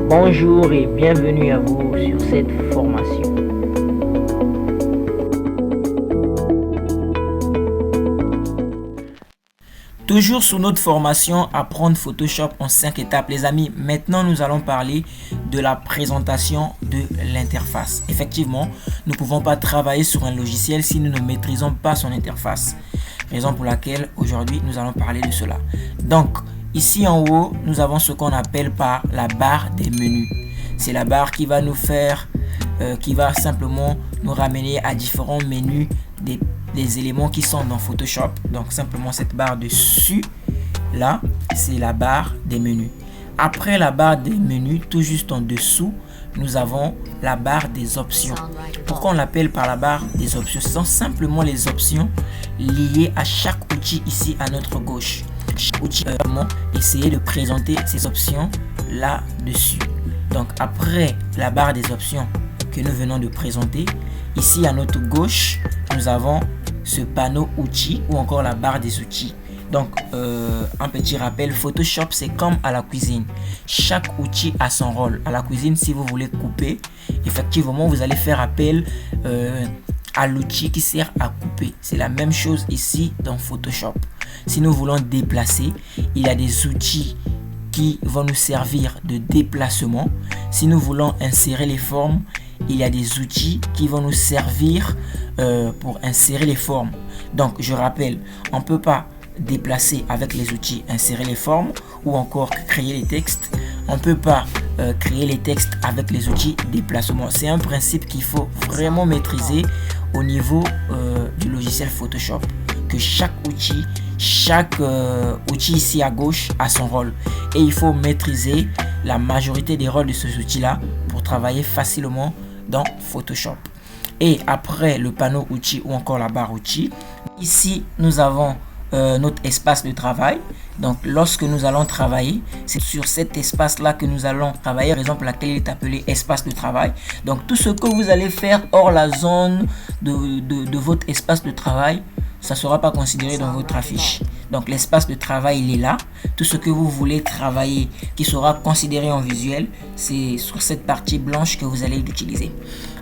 Bonjour et bienvenue à vous sur cette formation. Toujours sur notre formation Apprendre Photoshop en 5 étapes, les amis. Maintenant, nous allons parler de la présentation de l'interface. Effectivement, nous ne pouvons pas travailler sur un logiciel si nous ne maîtrisons pas son interface. Raison pour laquelle aujourd'hui, nous allons parler de cela. Donc, ici en haut, nous avons ce qu'on appelle par la barre des menus. C'est la barre qui va nous faire, qui va simplement nous ramener à différents menus des éléments qui sont dans Photoshop. Donc simplement cette barre dessus, là, c'est la barre des menus. Après la barre des menus, tout juste en dessous, nous avons la barre des options. Pourquoi on l'appelle par la barre des options? Ce sont simplement les options liées à chaque outil ici à notre gauche. Chaque outil, essayer de présenter ces options là-dessus. Donc après la barre des options que nous venons de présenter, ici à notre gauche, nous avons ce panneau outils ou encore la barre des outils. Donc un petit rappel, Photoshop c'est comme à la cuisine. Chaque outil a son rôle. À la cuisine, si vous voulez couper, effectivement vous allez faire appel à l'outil qui sert à couper. C'est la même chose ici dans Photoshop. Si nous voulons déplacer, il y a des outils qui vont nous servir de déplacement. Si nous voulons insérer les formes, il y a des outils qui vont nous servir pour insérer les formes. Donc je rappelle, on ne peut pas déplacer avec les outils insérer les formes ou encore créer les textes. On ne peut pas créer les textes avec les outils déplacement. C'est un principe qu'il faut vraiment maîtriser au niveau du logiciel Photoshop. Que chaque outil ici à gauche a son rôle. Et il faut maîtriser la majorité des rôles de ces outils-là pour travailler facilement dans Photoshop. Et après le panneau outils ou encore la barre outils, ici nous avons notre espace de travail. Donc lorsque nous allons travailler, c'est sur cet espace là que nous allons travailler, raison pour laquelle il est appelé espace de travail. Donc tout ce que vous allez faire hors la zone de votre espace de travail, ça ne sera pas considéré dans votre affiche. Donc l'espace de travail il est là. Tout ce que vous voulez travailler qui sera considéré en visuel, c'est sur cette partie blanche que vous allez l'utiliser.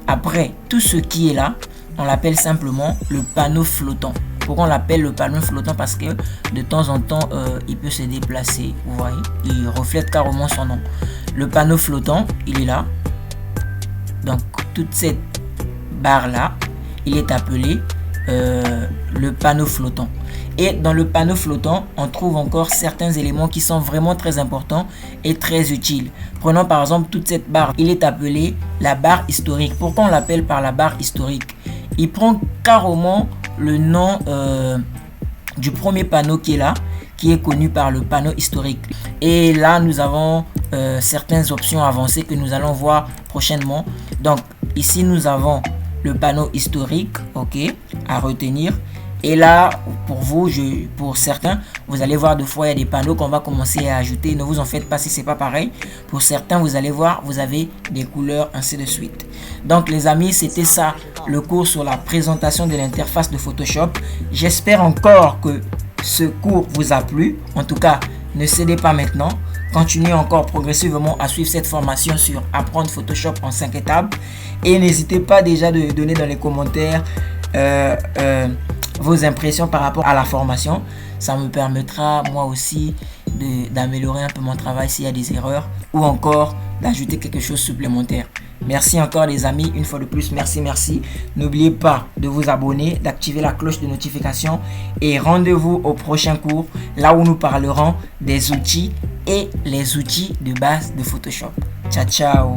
Après, tout ce qui est là, on l'appelle simplement le panneau flottant. Pourquoi on l'appelle le panneau flottant? Parce que de temps en temps, il peut se déplacer. Vous voyez, il reflète carrément son nom. Le panneau flottant, il est là. Donc, toute cette barre-là, il est appelé le panneau flottant. Et dans le panneau flottant, on trouve encore certains éléments qui sont vraiment très importants et très utiles. Prenons par exemple toute cette barre. Il est appelé la barre historique. Pourquoi on l'appelle par la barre historique? Il prend carrément le nom du premier panneau qui est là, qui est connu par le panneau historique. Et là, nous avons certaines options avancées que nous allons voir prochainement. Donc, ici, nous avons le panneau historique, ok, à retenir. Et là, pour vous, pour certains, vous allez voir, des fois, il y a des panneaux qu'on va commencer à ajouter. Ne vous en faites pas si c'est pas pareil. Pour certains, vous allez voir, vous avez des couleurs, ainsi de suite. Donc, les amis, c'était ça, le cours sur la présentation de l'interface de Photoshop. J'espère encore que ce cours vous a plu. En tout cas, ne cédez pas maintenant. Continuez encore progressivement à suivre cette formation sur Apprendre Photoshop en 5 étapes. Et n'hésitez pas déjà de donner dans les commentaires vos impressions par rapport à la formation. Ça me permettra moi aussi d'améliorer un peu mon travail s'il y a des erreurs ou encore d'ajouter quelque chose supplémentaire. Merci encore les amis, une fois de plus, merci. N'oubliez pas de vous abonner, d'activer la cloche de notification et rendez-vous au prochain cours là où nous parlerons des outils et les outils de base de Photoshop. Ciao, ciao.